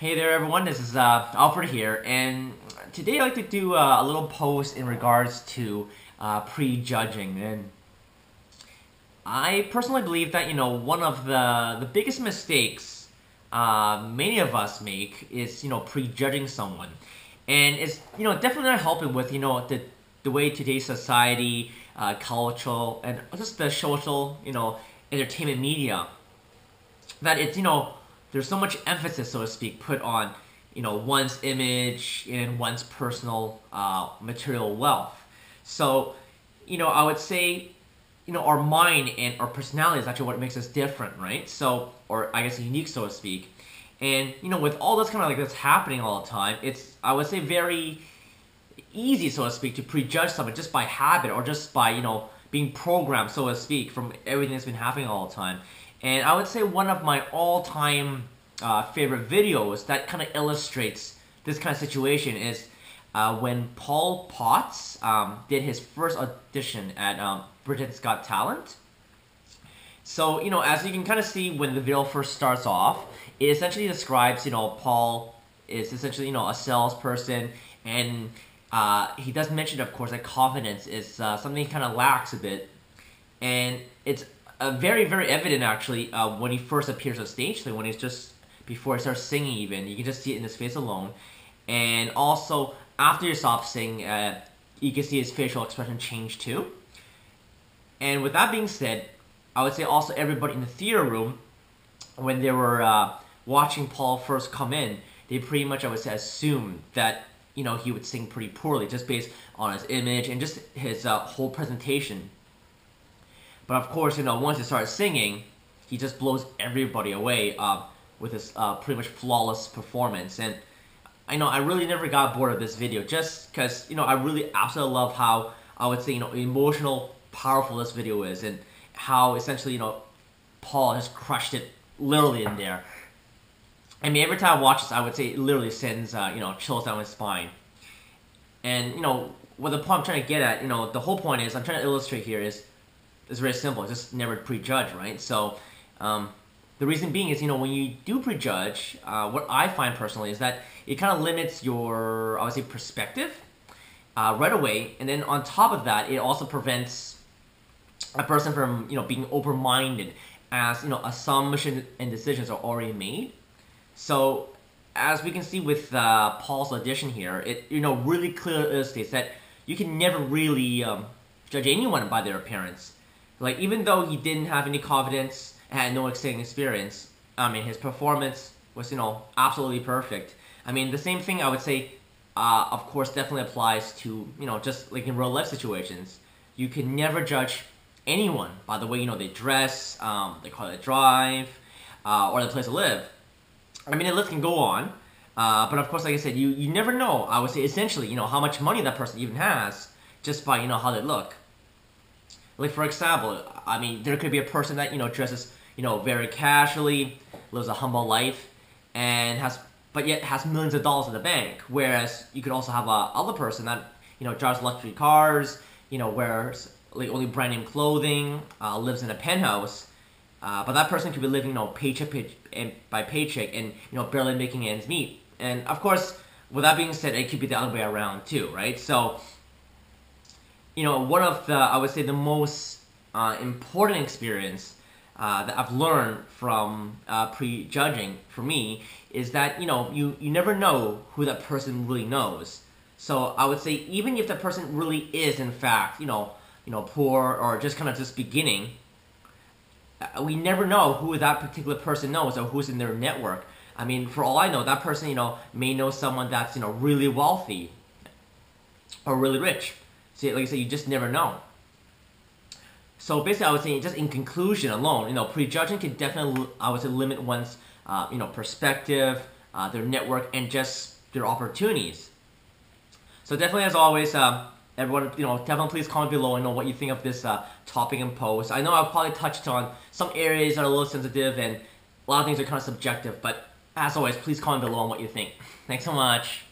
Hey there everyone, this is Alfred here, and today I'd like to do a little post in regards to prejudging. And I personally believe that, one of the biggest mistakes many of us make is, prejudging someone. And it's, definitely not helping with, the way today's society, cultural, and just the social, entertainment media, that it's, there's so much emphasis, so to speak, put on, one's image and one's personal material wealth. So, I would say, our mind and our personality is actually what makes us different, right? So, or I guess unique, so to speak. And, with all this kind of like that's happening all the time, it's, I would say, very easy, so to speak, to prejudge someone just by habit or just by, being programmed, so to speak, from everything that's been happening all the time. And I would say one of my all-time favorite videos that kind of illustrates this kind of situation is when Paul Potts did his first audition at Britain's Got Talent. So, as you can kind of see when the video first starts off, it essentially describes, Paul is essentially, a salesperson, and he does mention, of course, that confidence is something he kind of lacks a bit. And it's very, very evident, actually, when he first appears on stage, like when he's just, before he starts singing even, you can just see it in his face alone. And also, after he stops singing, you can see his facial expression change too. And with that being said, I would say also everybody in the theater room, when they were watching Paul first come in, they pretty much, I would say, assumed that, he would sing pretty poorly, just based on his image and just his whole presentation. But of course, once he starts singing, he just blows everybody away with his pretty much flawless performance. And I really never got bored of this video just because, I really absolutely love how, I would say, emotional, powerful this video is, and how essentially, Paul has crushed it literally in there. I mean, every time I watch this, I would say it literally sends, chills down my spine. And, what the point I'm trying to get at, the whole point is, I'm trying to illustrate here is, it's very simple. It's just never prejudge, right? So, the reason being is, when you do prejudge, what I find personally is that it kind of limits your, I would say, perspective right away. And then on top of that, it also prevents a person from, being open-minded as, assumptions and decisions are already made. So, as we can see with Paul's audition here, it, really clearly illustrates that you can never really judge anyone by their appearance. Like, even though he didn't have any confidence and had no exciting experience, I mean, his performance was, absolutely perfect. I mean, the same thing I would say, of course, definitely applies to, just like in real life situations. You can never judge anyone by the way, they dress, the car they drive, or the place to live. I mean, the list can go on, but of course, like I said, you never know, I would say, essentially, how much money that person even has just by, how they look. Like, for example, I mean, there could be a person that, dresses, very casually, lives a humble life, and but yet has millions of dollars in the bank. Whereas you could also have a other person that, drives luxury cars, wears like only brand name clothing, lives in a penthouse, but that person could be living, paycheck by paycheck and, barely making ends meet. And of course, with that being said, it could be the other way around too, right? So, one of the, I would say, the most important experience that I've learned from prejudging for me is that, you never know who that person really knows. So I would say even if that person really is, in fact, poor or just kind of just beginning, we never know who that particular person knows or who's in their network. I mean, for all I know, that person, may know someone that's, really wealthy or really rich. So, like I said, you just never know. So basically, I would say, just in conclusion alone, prejudging can definitely, I would say, limit one's, perspective, their network, and just their opportunities. So definitely, as always, everyone, definitely please comment below and know what you think of this topic and post. I know I've probably touched on some areas that are a little sensitive, and a lot of things are kind of subjective, but as always, please comment below on what you think. Thanks so much.